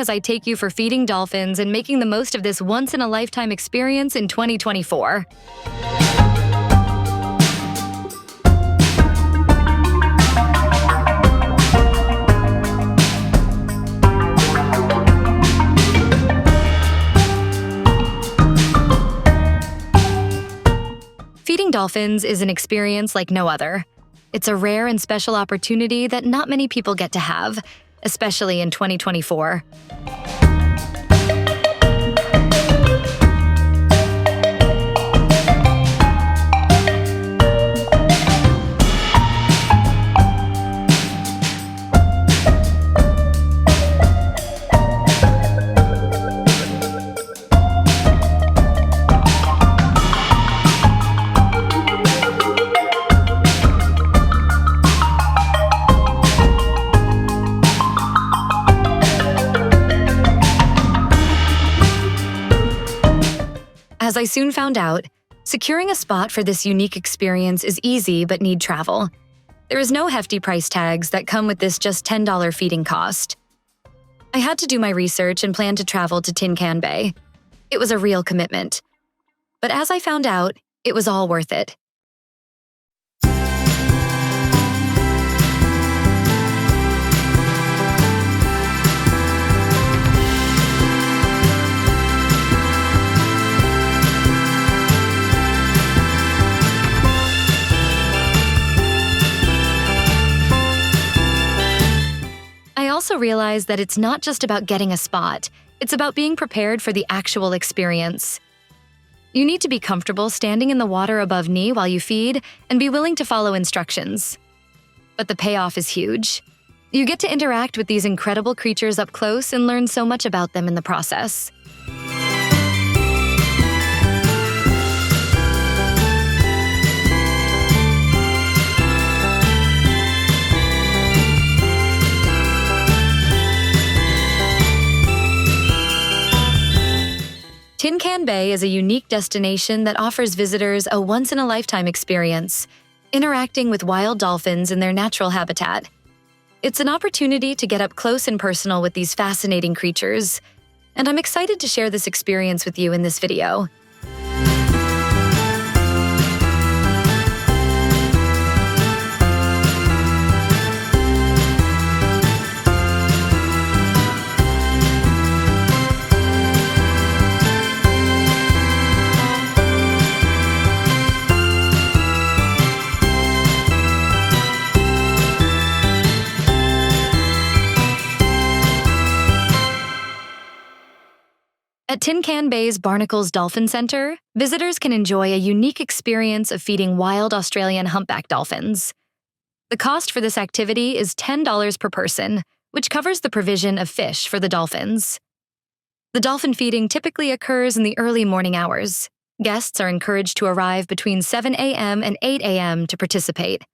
as I take you for feeding dolphins and making the most of this once-in-a-lifetime experience in 2024. Feeding dolphins is an experience like no other. It's a rare and special opportunity that not many people get to have, especially in 2024. As I soon found out, securing a spot for this unique experience is easy but need travel. There is no hefty price tags that come with this just $10 feeding cost. I had to do my research and plan to travel to Tin Can Bay. It was a real commitment. But as I found out, it was all worth it. I also realized that it's not just about getting a spot, it's about being prepared for the actual experience. You need to be comfortable standing in the water above knee while you feed and be willing to follow instructions. But the payoff is huge. You get to interact with these incredible creatures up close and learn so much about them in the process. Tin Can Bay is a unique destination that offers visitors a once-in-a-lifetime experience, interacting with wild dolphins in their natural habitat. It's an opportunity to get up close and personal with these fascinating creatures, and I'm excited to share this experience with you in this video. At Tin Can Bay's Barnacles Dolphin Center, visitors can enjoy a unique experience of feeding wild Australian humpback dolphins. The cost for this activity is $10 per person, which covers the provision of fish for the dolphins. The dolphin feeding typically occurs in the early morning hours. Guests are encouraged to arrive between 7 a.m. and 8 a.m. to participate.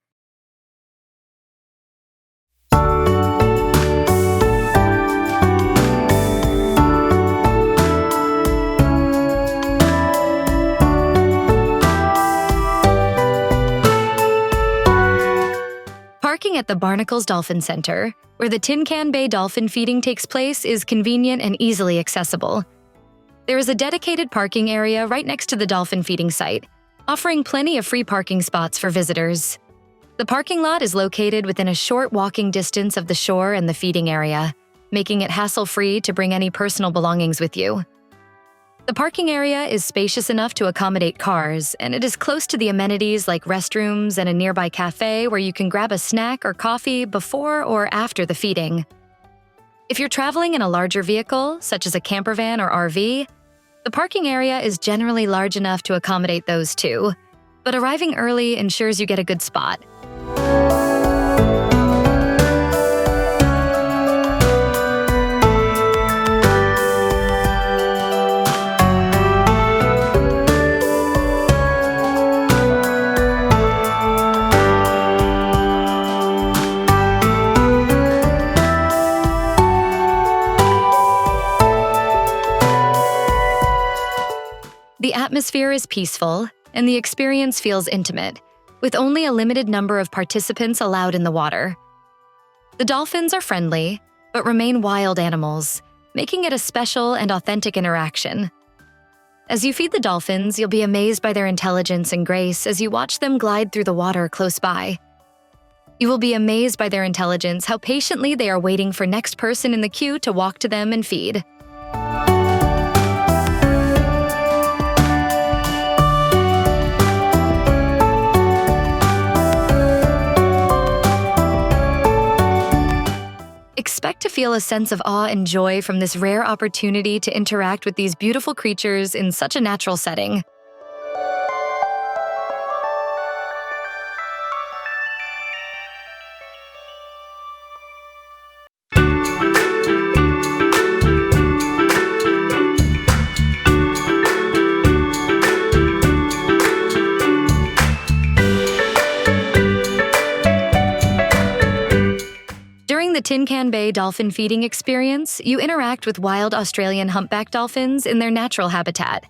Parking at the Barnacles Dolphin Center, where the Tin Can Bay dolphin feeding takes place, is convenient and easily accessible. There is a dedicated parking area right next to the dolphin feeding site, offering plenty of free parking spots for visitors. The parking lot is located within a short walking distance of the shore and the feeding area, making it hassle-free to bring any personal belongings with you. The parking area is spacious enough to accommodate cars, and it is close to the amenities like restrooms and a nearby cafe where you can grab a snack or coffee before or after the feeding. If you're traveling in a larger vehicle, such as a camper van or RV, the parking area is generally large enough to accommodate those too, but arriving early ensures you get a good spot. The atmosphere is peaceful, and the experience feels intimate, with only a limited number of participants allowed in the water. The dolphins are friendly, but remain wild animals, making it a special and authentic interaction. As you feed the dolphins, you'll be amazed by their intelligence and grace as you watch them glide through the water close by. You will be amazed by their intelligence, how patiently they are waiting for next person in the queue to walk to them and feed. Expect to feel a sense of awe and joy from this rare opportunity to interact with these beautiful creatures in such a natural setting. During the Tin Can Bay dolphin feeding experience, you interact with wild Australian humpback dolphins in their natural habitat.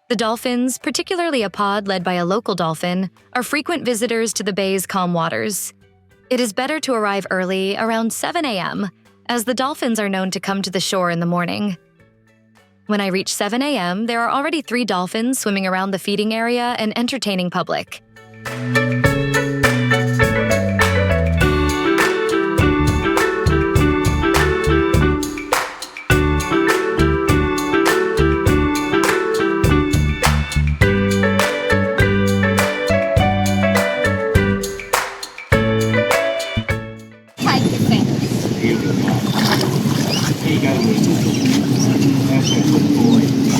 The dolphins, particularly a pod led by a local dolphin, are frequent visitors to the bay's calm waters. It is better to arrive early, around 7 a.m., as the dolphins are known to come to the shore in the morning. When I reach 7 a.m., there are already 3 dolphins swimming around the feeding area and entertaining public.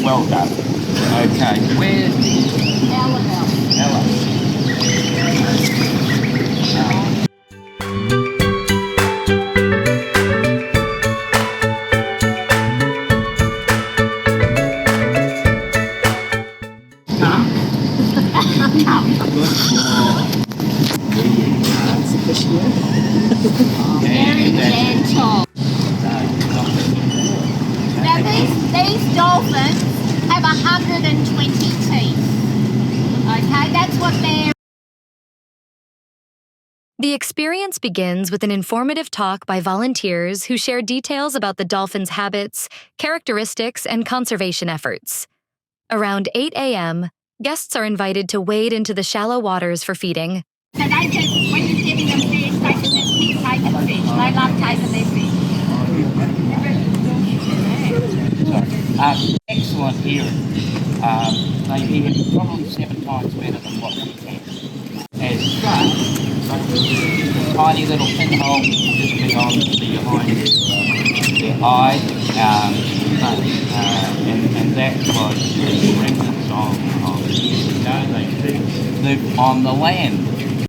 Well done. Okay, where's Ella? Very gentle. Now these dolphins have 120 teeth. Okay, that's what they're... The experience begins with an informative talk by volunteers who share details about the dolphins' habits, characteristics, and conservation efforts. Around 8 a.m., guests are invited to wade into the shallow waters for feeding. So they just, when you're giving them fish, they can just keep taking fish. They love taking their fish. Excellent hearing. They hear probably 7 times better than what we can. As such, tiny little pinhole just behind their eye, and that was the remnants of they live on the land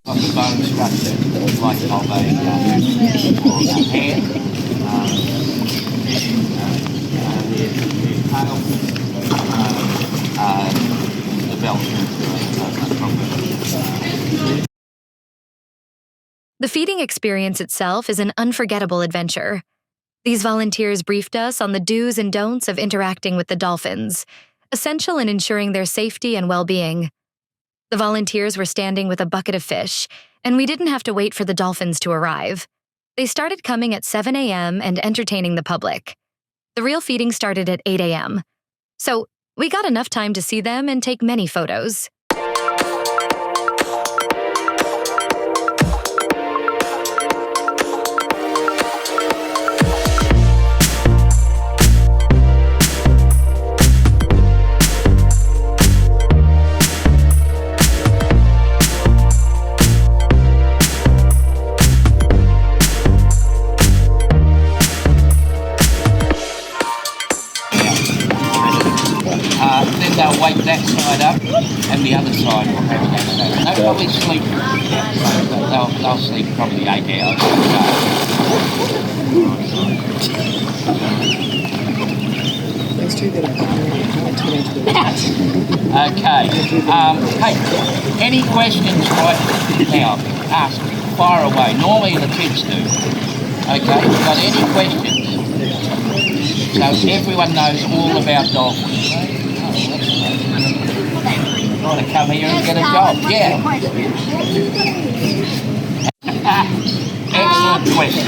of the bone structure, like of a hand. Their tail developed into a proper. The feeding experience itself is an unforgettable adventure. These volunteers briefed us on the do's and don'ts of interacting with the dolphins, essential in ensuring their safety and well-being. The volunteers were standing with a bucket of fish, and we didn't have to wait for the dolphins to arrive. They started coming at 7 a.m. and entertaining the public. The real feeding started at 8 a.m., so we got enough time to see them and take many photos. Then they'll wake that side up, and the other side will have that side. They'll probably sleep. They'll sleep probably 8 hours. Okay. Hey, any questions right now? Ask. Fire away. Normally the kids do. Okay. Got any questions? So everyone knows all about dolphins. Want to come here and get a job? Yeah. Excellent question.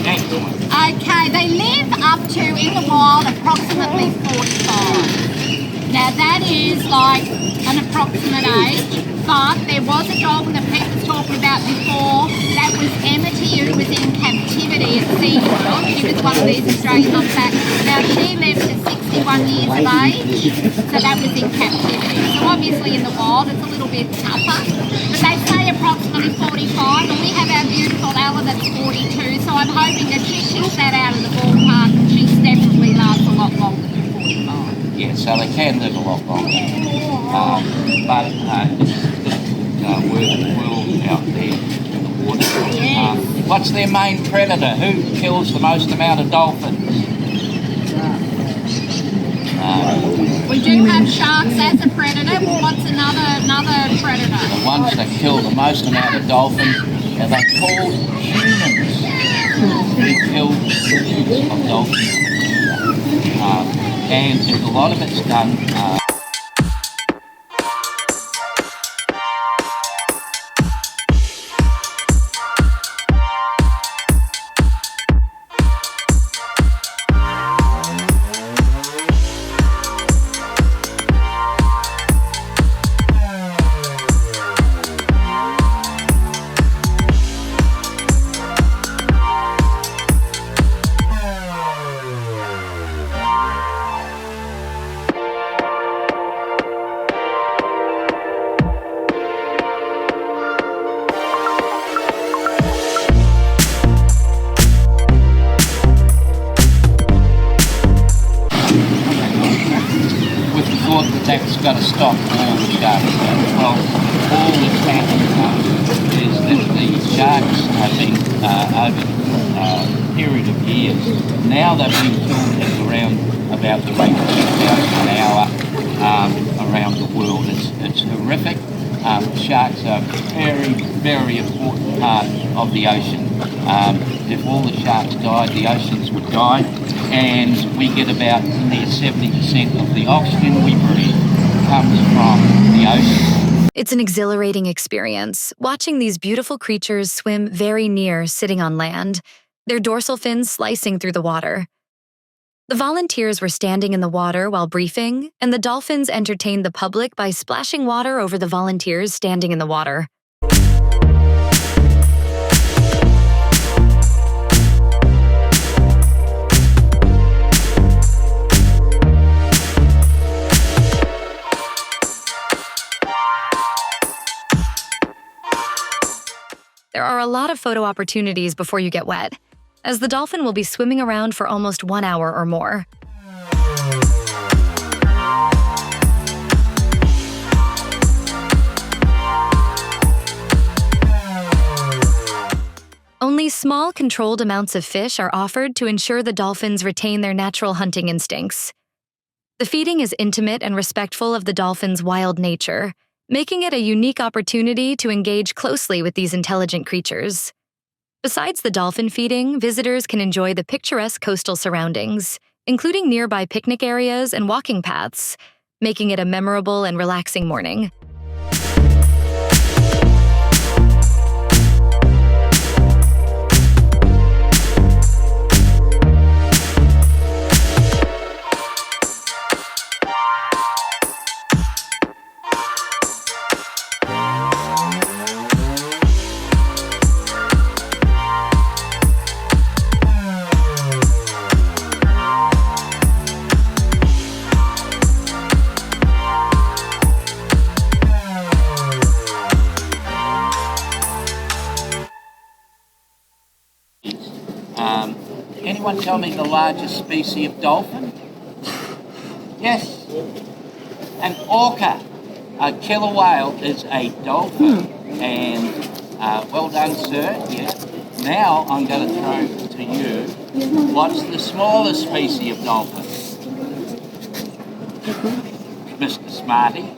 Excellent. Okay, they live up to, in the wild, approximately 45. Now that is like an approximate age, but there was a dog that Pete was talking about before that was Amity, who was in captivity at SeaWorld. She was one of these Australian humpbacks. Now she lived to 61 years of age, so that was in captivity. So obviously in the wild it's a little bit tougher, but they say approximately 45, and we have our beautiful Ella that's 42, so I'm hoping that she kicks that out of the ballpark and she definitely lasts a lot longer than 45. Yeah, so they can live a lot longer. But it's good work world out there in the water. What's their main predator? Who kills the most amount of dolphins? We do have sharks as a predator. Well, what's another predator? The ones that kill the most amount of dolphins are they called humans. We kill millions of dolphins. And a lot of it's done that's got to stop all the sharks. Well, all that's happened is that the sharks have been, over a period of years, now they've been killed at around about the rate of 2,000 an hour around the world. It's horrific. Sharks are a very, very important part of the ocean. If all the sharks died, the oceans would die, and we get about near 70% of the oxygen we breathe comes from the ocean. It's an exhilarating experience, watching these beautiful creatures swim very near sitting on land, their dorsal fins slicing through the water. The volunteers were standing in the water while briefing, and the dolphins entertained the public by splashing water over the volunteers standing in the water. There are a lot of photo opportunities before you get wet, as the dolphin will be swimming around for almost 1 hour or more. Only small, controlled amounts of fish are offered to ensure the dolphins retain their natural hunting instincts. The feeding is intimate and respectful of the dolphin's wild nature, making it a unique opportunity to engage closely with these intelligent creatures. Besides the dolphin feeding, visitors can enjoy the picturesque coastal surroundings, including nearby picnic areas and walking paths, making it a memorable and relaxing morning. Anyone tell me the largest species of dolphin? Yes. An orca. A killer whale is a dolphin. And well done, sir. Yes. Now I'm going to throw to you. What's the smallest species of dolphin? Mr. Smarty.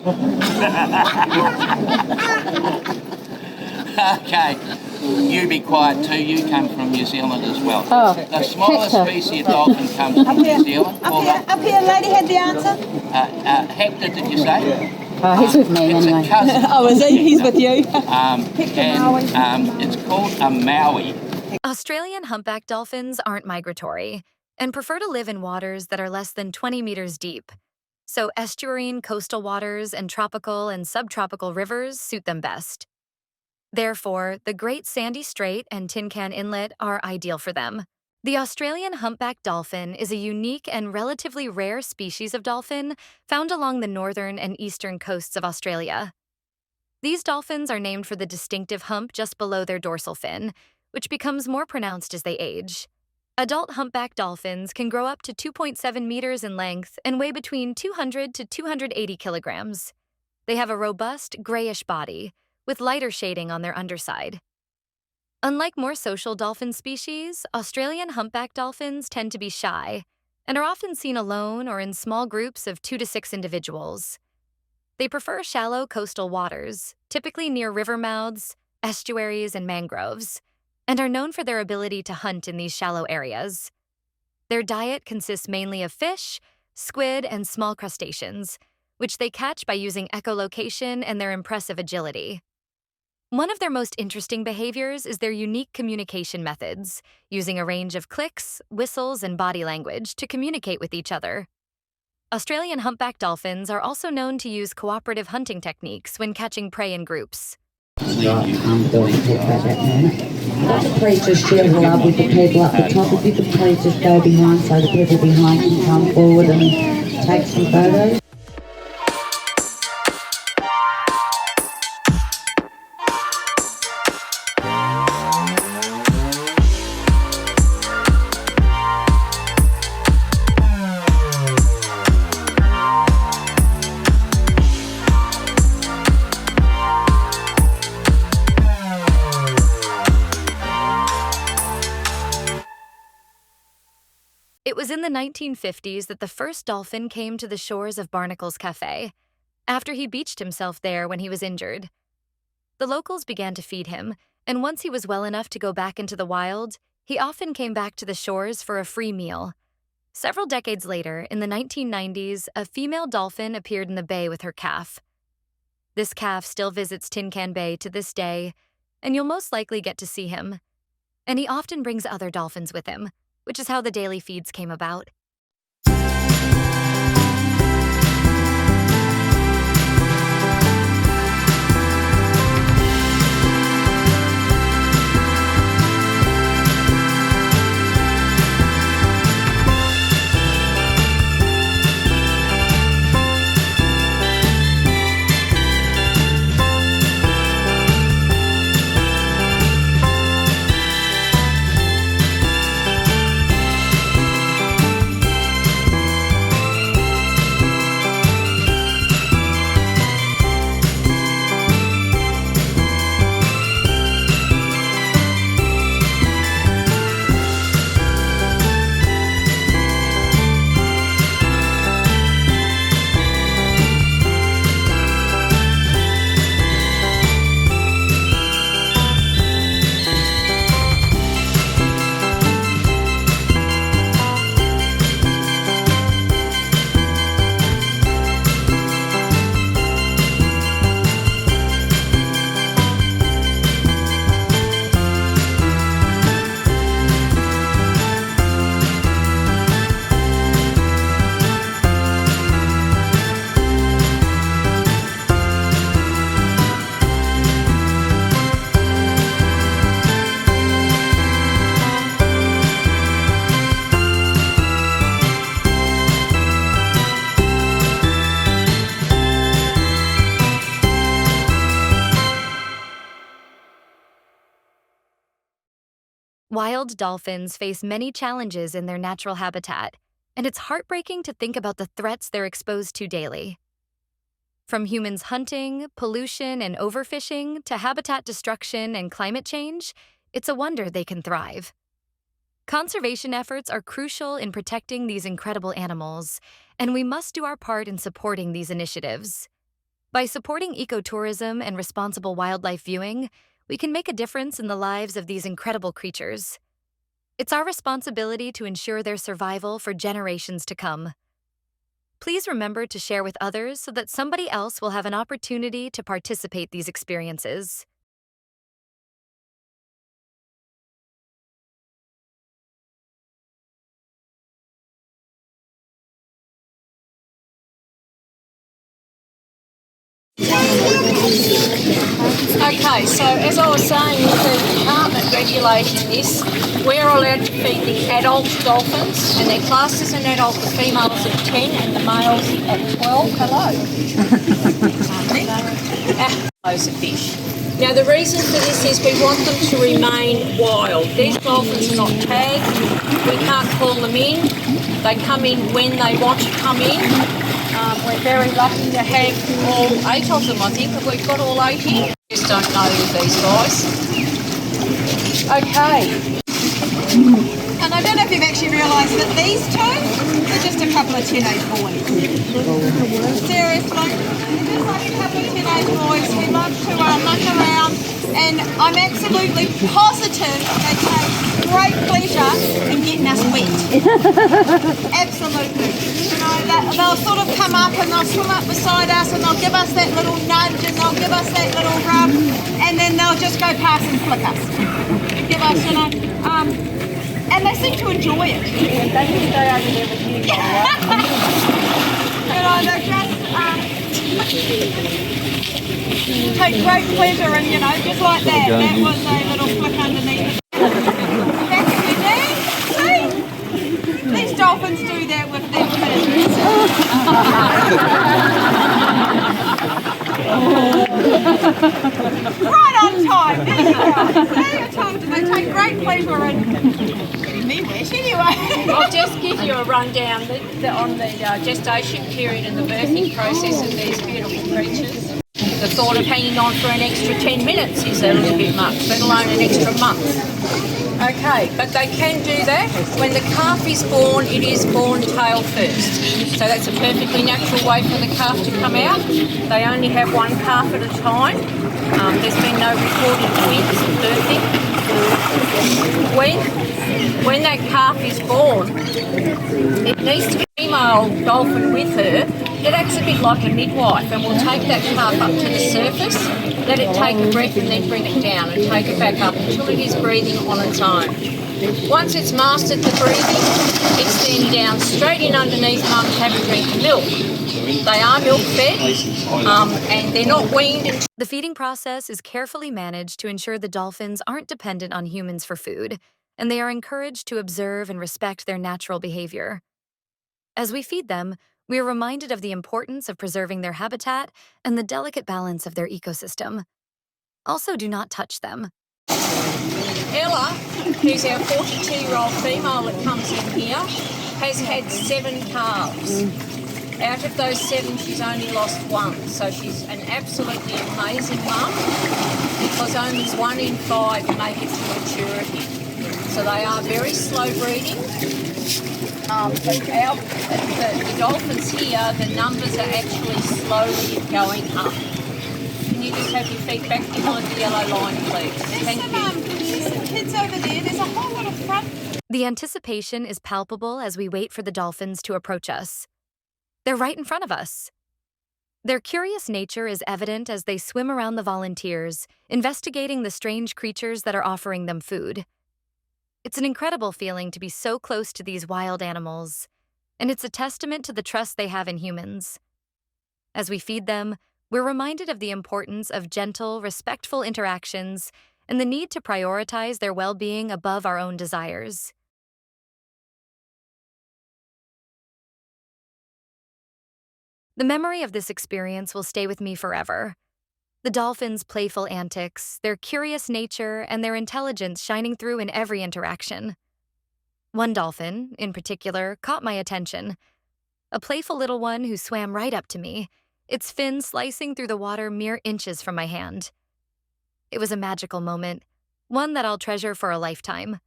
Okay. You be quiet too, you come from New Zealand as well. Oh, the smallest species of dolphin comes from New Zealand. Up here, lady had the answer. Hector, did you say? He's with me anyway. It's a cousin. Oh, is he? He's with you. And it's called a Maui. Australian humpback dolphins aren't migratory and prefer to live in waters that are less than 20 meters deep. So estuarine coastal waters and tropical and subtropical rivers suit them best. Therefore, the Great Sandy Strait and Tin Can Inlet are ideal for them. The Australian humpback dolphin is a unique and relatively rare species of dolphin found along the northern and eastern coasts of Australia. These dolphins are named for the distinctive hump just below their dorsal fin, which becomes more pronounced as they age. Adult humpback dolphins can grow up to 2.7 meters in length and weigh between 200 to 280 kilograms. They have a robust, grayish body, with lighter shading on their underside. Unlike more social dolphin species, Australian humpback dolphins tend to be shy and are often seen alone or in small groups of 2 to 6 individuals. They prefer shallow coastal waters, typically near river mouths, estuaries, and mangroves, and are known for their ability to hunt in these shallow areas. Their diet consists mainly of fish, squid, and small crustaceans, which they catch by using echolocation and their impressive agility. One of their most interesting behaviors is their unique communication methods, using a range of clicks, whistles, and body language to communicate with each other. Australian humpback dolphins are also known to use cooperative hunting techniques when catching prey in groups. Right, I'm going to talk about that in a minute. Please just share the love with the people up the top. If you could please just go behind so the people behind can come forward and take some photos. It was in the 1950s that the first dolphin came to the shores of Barnacles Cafe, after he beached himself there when he was injured. The locals began to feed him, and once he was well enough to go back into the wild, he often came back to the shores for a free meal. Several decades later, in the 1990s, a female dolphin appeared in the bay with her calf. This calf still visits Tin Can Bay to this day, and you'll most likely get to see him. And he often brings other dolphins with him, which is how the daily feeds came about. Wild dolphins face many challenges in their natural habitat, and it's heartbreaking to think about the threats they're exposed to daily. From humans hunting, pollution, and overfishing to habitat destruction and climate change, it's a wonder they can thrive. Conservation efforts are crucial in protecting these incredible animals, and we must do our part in supporting these initiatives. By supporting ecotourism and responsible wildlife viewing, we can make a difference in the lives of these incredible creatures. It's our responsibility to ensure their survival for generations to come. Please remember to share with others so that somebody else will have an opportunity to participate in these experiences. Okay, so as I was saying, with the department regulating this, we're allowed to feed the adult dolphins, and they're classed as an adult, the females at 10 and the males at 12. Hello. Kilos of fish. Now the reason for this is we want them to remain wild. These dolphins are not tagged, we can't call them in, they come in when they want to come in. We're very lucky to have all 8 of them, I think. Have we got all 8 here? Just don't know these guys. Okay. And I don't know if you've actually realised that these two are just a couple of teenage boys. Seriously, they're just like a couple of teenage boys who love to muck around, and I'm absolutely positive they take great pleasure in getting us wet. Absolutely. You know, they'll sort of come up and they'll swim up beside us and they'll give us that little nudge and they'll give us that little rub, and then they'll just go past and flick us. Give us, you know, and they seem to enjoy it. Yeah, they can stay over there with you. You know, they're just take great pleasure in, you know, just like that. That was a little flick underneath. That's what we do. See? These dolphins do that with their kids. Right on time. There you go. There you told them. They take great pleasure in getting me wet anyway. I'll just give you a rundown on the gestation period and the birthing process of these beautiful creatures. The thought of hanging on for an extra 10 minutes is a little bit much, let alone an extra month. Okay, but they can do that. When the calf is born, it is born tail first. So that's a perfectly natural way for the calf to come out. They only have one calf at a time. There's been no recorded twins birthing. When that calf is born, it needs to be a female dolphin with her. It acts a bit like a midwife, and we'll take that calf up to the surface, let it take a breath and then bring it down and take it back up until it is breathing on its own. Once it's mastered the breathing, it's then down straight in underneath mum to have a drink of milk. They are milk fed and they're not weaned. The feeding process is carefully managed to ensure the dolphins aren't dependent on humans for food, and they are encouraged to observe and respect their natural behavior. As we feed them, we are reminded of the importance of preserving their habitat and the delicate balance of their ecosystem. Also, do not touch them. Ella, who's our 42-year-old female that comes in here, has had 7 calves. Out of those 7, she's only lost 1. So she's an absolutely amazing mum, because only 1 in 5 make it to maturity. So they are very slow breeding. But the dolphins here, the numbers are actually slowly going up. Can you just have your feet back behind the yellow line, please? Thank you. There's some kids over there. There's a whole lot of front. The anticipation is palpable as we wait for the dolphins to approach us. They're right in front of us. Their curious nature is evident as they swim around the volunteers, investigating the strange creatures that are offering them food. It's an incredible feeling to be so close to these wild animals, and it's a testament to the trust they have in humans. As we feed them, we're reminded of the importance of gentle, respectful interactions and the need to prioritize their well-being above our own desires. The memory of this experience will stay with me forever. The dolphins' playful antics, their curious nature, and their intelligence shining through in every interaction. One dolphin, in particular, caught my attention. A playful little one who swam right up to me, its fins slicing through the water mere inches from my hand. It was a magical moment, one that I'll treasure for a lifetime.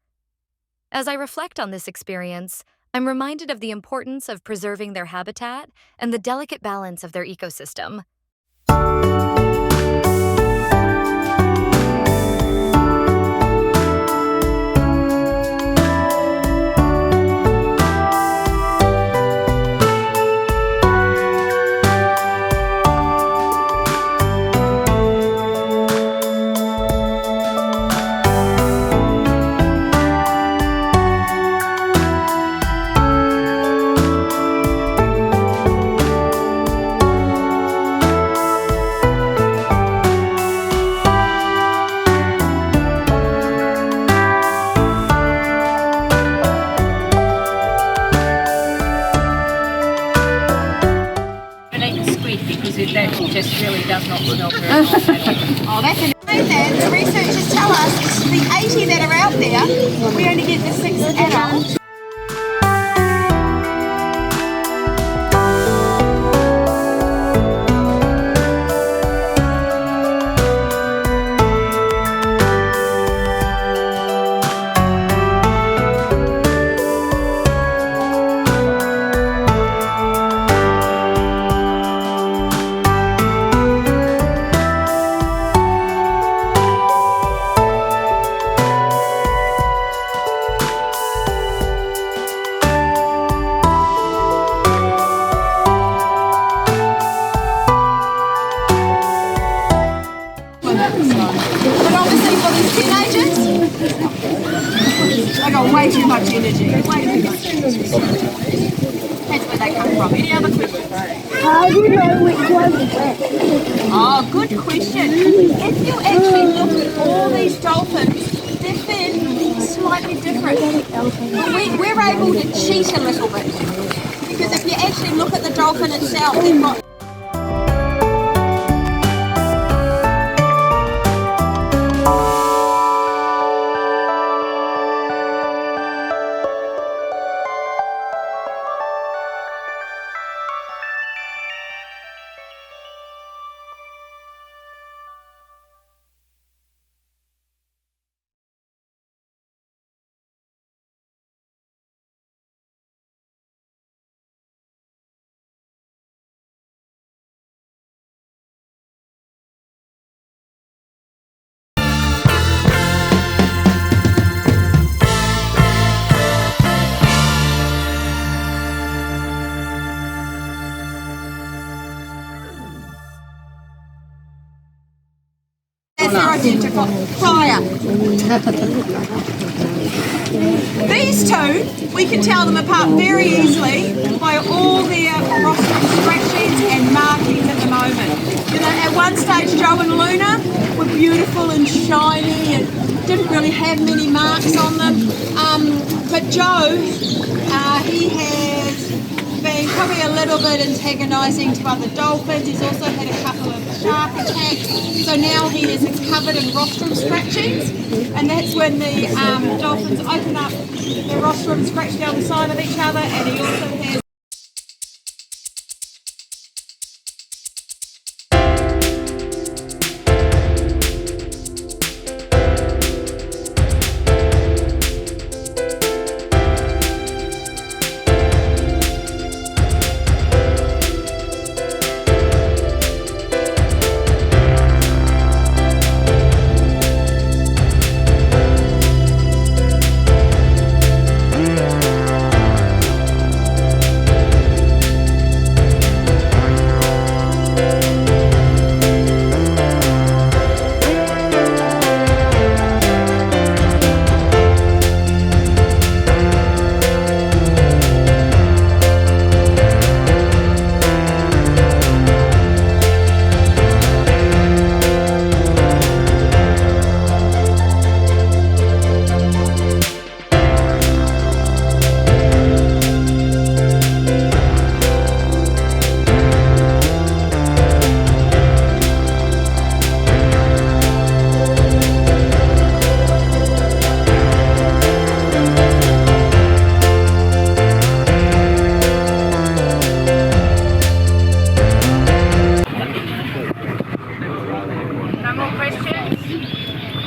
As I reflect on this experience, I'm reminded of the importance of preserving their habitat and the delicate balance of their ecosystem. because that just really does not smell very nice at all. Oh, that's an then the researchers tell us the 80 that are out there, we only get the 6 adults. But obviously for these teenagers, they got way too much energy. Way too much energy. That's where they come from. Any other questions? How do you know which one is wet? Oh, good question. If you actually look at all these dolphins, their fin is slightly different. But we're able to cheat a little bit. Because if you actually look at the dolphin itself, they've got fire. These two, we can tell them apart very easily by all their rostrum scratchings and markings at the moment. You know, at one stage Joe and Luna were beautiful and shiny and didn't really have many marks on them. But Joe, he has been probably a little bit antagonising to other dolphins. He's also had a couple of shark attacks, so now he is covered in rostrum scratchings, and that's when the dolphins open up their rostrum, scratch down the side of each other, and he also has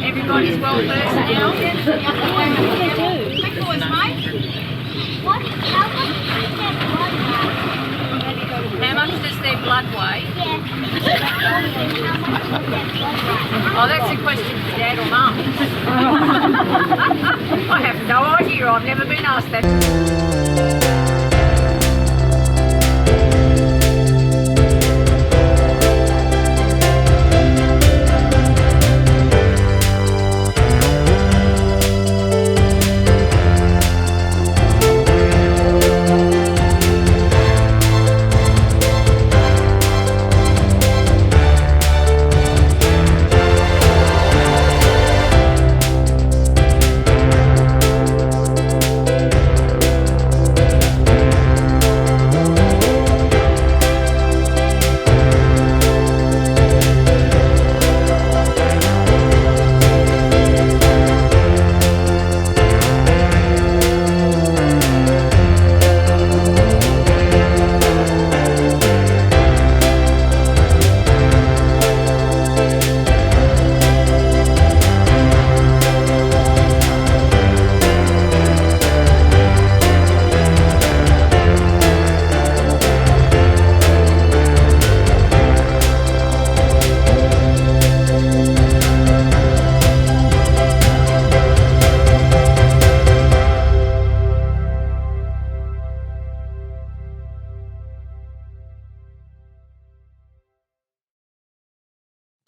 everybody's well versed now. Quick boys, mate. How much does their blood weigh? Oh, that's a question for Dad or Mum. I have no idea. I've never been asked that.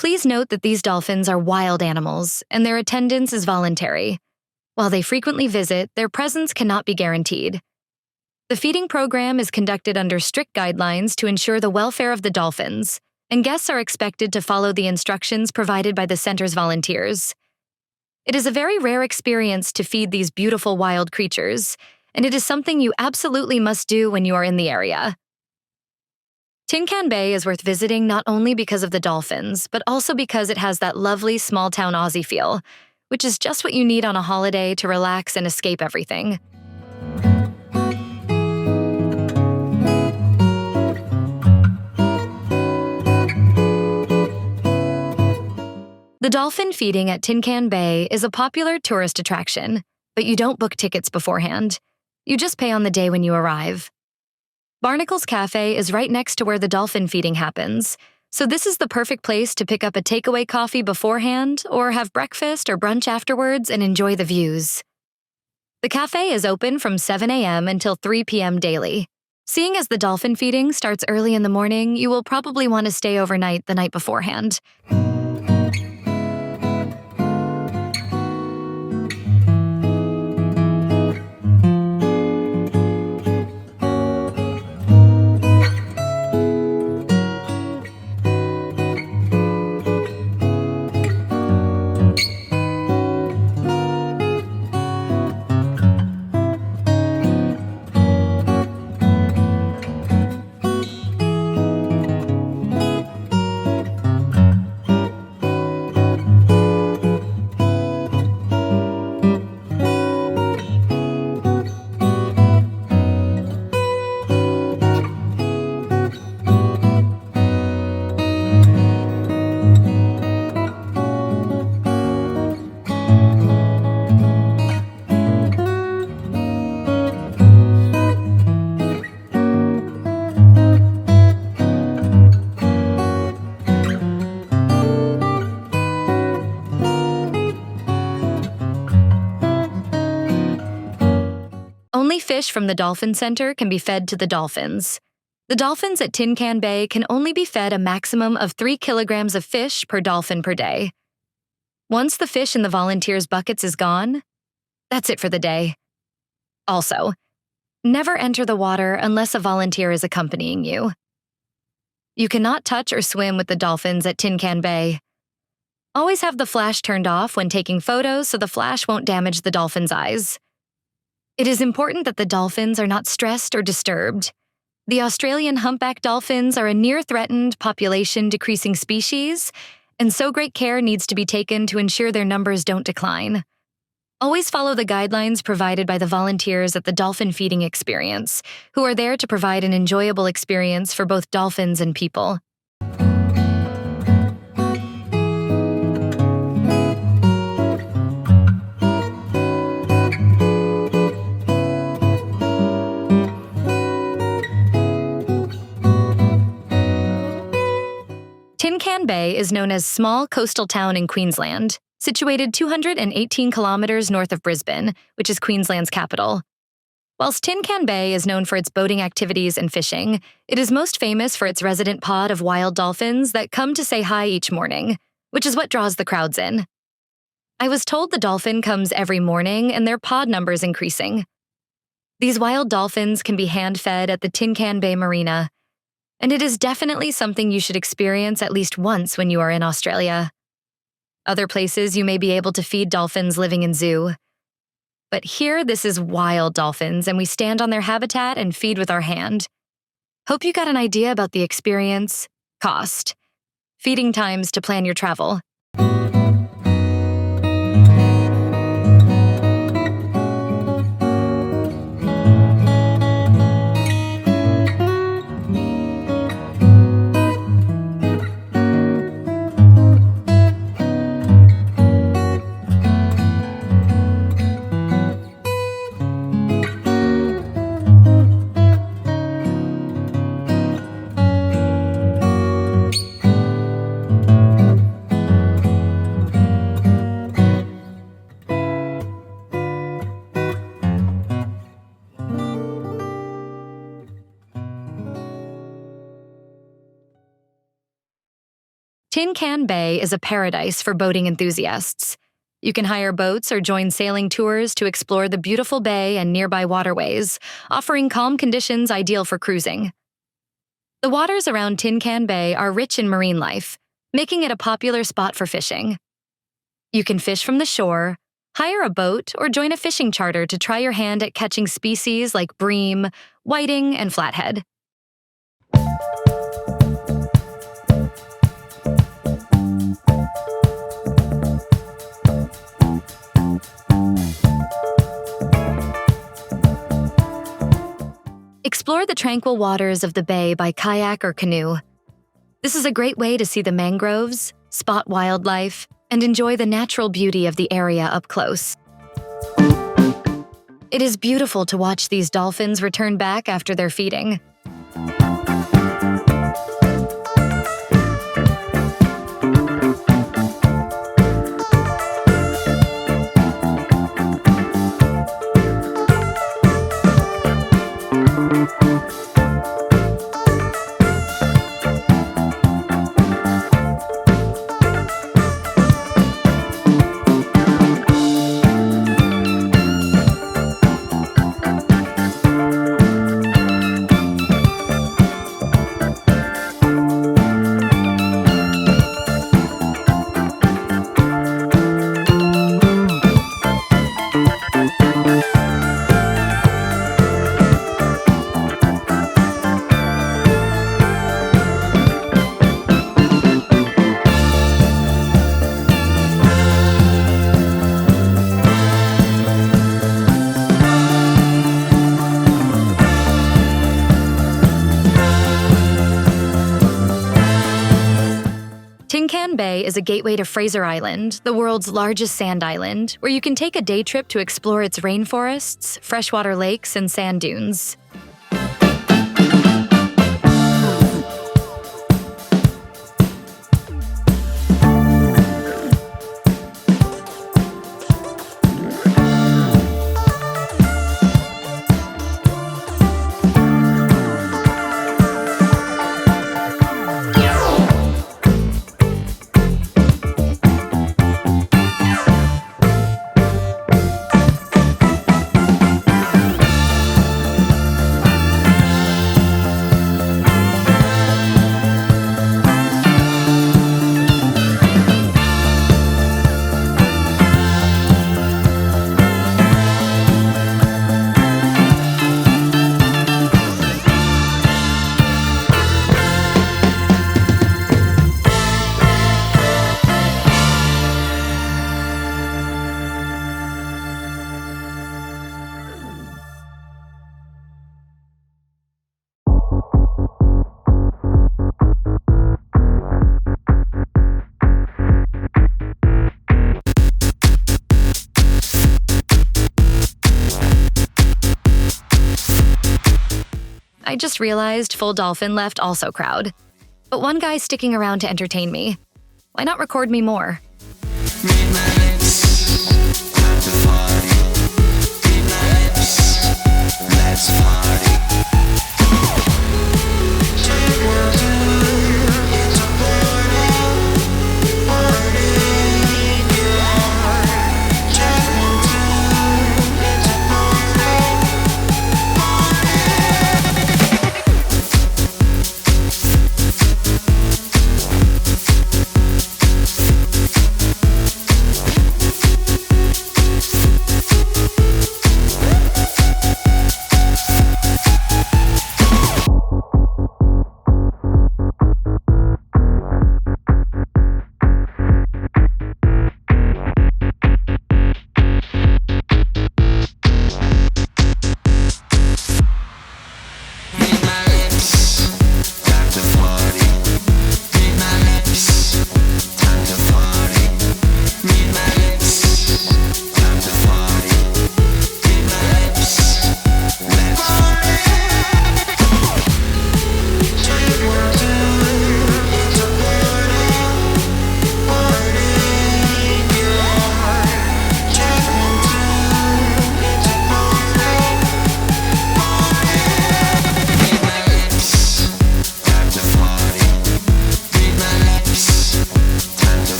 Please note that these dolphins are wild animals, and their attendance is voluntary. While they frequently visit, their presence cannot be guaranteed. The feeding program is conducted under strict guidelines to ensure the welfare of the dolphins, and guests are expected to follow the instructions provided by the center's volunteers. It is a very rare experience to feed these beautiful wild creatures, and it is something you absolutely must do when you are in the area. Tin Can Bay is worth visiting not only because of the dolphins, but also because it has that lovely small-town Aussie feel, which is just what you need on a holiday to relax and escape everything. The dolphin feeding at Tin Can Bay is a popular tourist attraction, but you don't book tickets beforehand. You just pay on the day when you arrive. Barnacles Cafe is right next to where the dolphin feeding happens, so this is the perfect place to pick up a takeaway coffee beforehand or have breakfast or brunch afterwards and enjoy the views. The cafe is open from 7 a.m. until 3 p.m. daily. Seeing as the dolphin feeding starts early in the morning, you will probably want to stay overnight the night beforehand. Only fish from the Dolphin Center can be fed to the dolphins. The dolphins at Tin Can Bay can only be fed a maximum of 3 kilograms of fish per dolphin per day. Once the fish in the volunteers' buckets is gone, that's it for the day. Also, never enter the water unless a volunteer is accompanying you. You cannot touch or swim with the dolphins at Tin Can Bay. Always have the flash turned off when taking photos so the flash won't damage the dolphin's eyes. It is important that the dolphins are not stressed or disturbed. The Australian humpback dolphins are a near-threatened population-decreasing species, and so great care needs to be taken to ensure their numbers don't decline. Always follow the guidelines provided by the volunteers at the Dolphin Feeding Experience, who are there to provide an enjoyable experience for both dolphins and people. Tin Can Bay is known as small coastal town in Queensland, situated 218 kilometers north of Brisbane, which is Queensland's capital. Whilst Tin Can Bay is known for its boating activities and fishing, it is most famous for its resident pod of wild dolphins that come to say hi each morning, which is what draws the crowds in. I was told the dolphin comes every morning and their pod number is increasing. These wild dolphins can be hand-fed at the Tin Can Bay Marina, and it is definitely something you should experience at least once when you are in Australia. Other places you may be able to feed dolphins living in zoo. But here, this is wild dolphins, and we stand on their habitat and feed with our hand. Hope you got an idea about the experience, cost, feeding times to plan your travel. Tin Can Bay is a paradise for boating enthusiasts. You can hire boats or join sailing tours to explore the beautiful bay and nearby waterways, offering calm conditions ideal for cruising. The waters around Tin Can Bay are rich in marine life, making it a popular spot for fishing. You can fish from the shore, hire a boat, or join a fishing charter to try your hand at catching species like bream, whiting, and flathead. Explore the tranquil waters of the bay by kayak or canoe. This is a great way to see the mangroves, spot wildlife, and enjoy the natural beauty of the area up close. It is beautiful to watch these dolphins return back after their feeding. Tin Can Bay is a gateway to Fraser Island, the world's largest sand island, where you can take a day trip to explore its rainforests, freshwater lakes, and sand dunes. I just realized Full Dolphin left also crowd. But one guy's sticking around to entertain me. Why not record me more?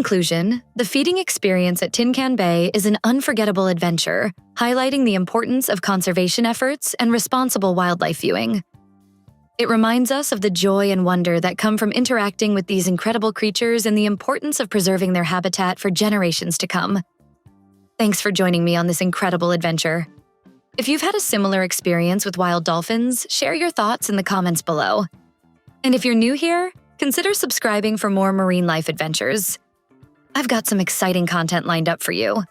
conclusion, the feeding experience at Tin Can Bay is an unforgettable adventure, highlighting the importance of conservation efforts and responsible wildlife viewing. It reminds us of the joy and wonder that come from interacting with these incredible creatures and the importance of preserving their habitat for generations to come. Thanks for joining me on this incredible adventure. If you've had a similar experience with wild dolphins, share your thoughts in the comments below. And if you're new here, consider subscribing for more marine life adventures. I've got some exciting content lined up for you.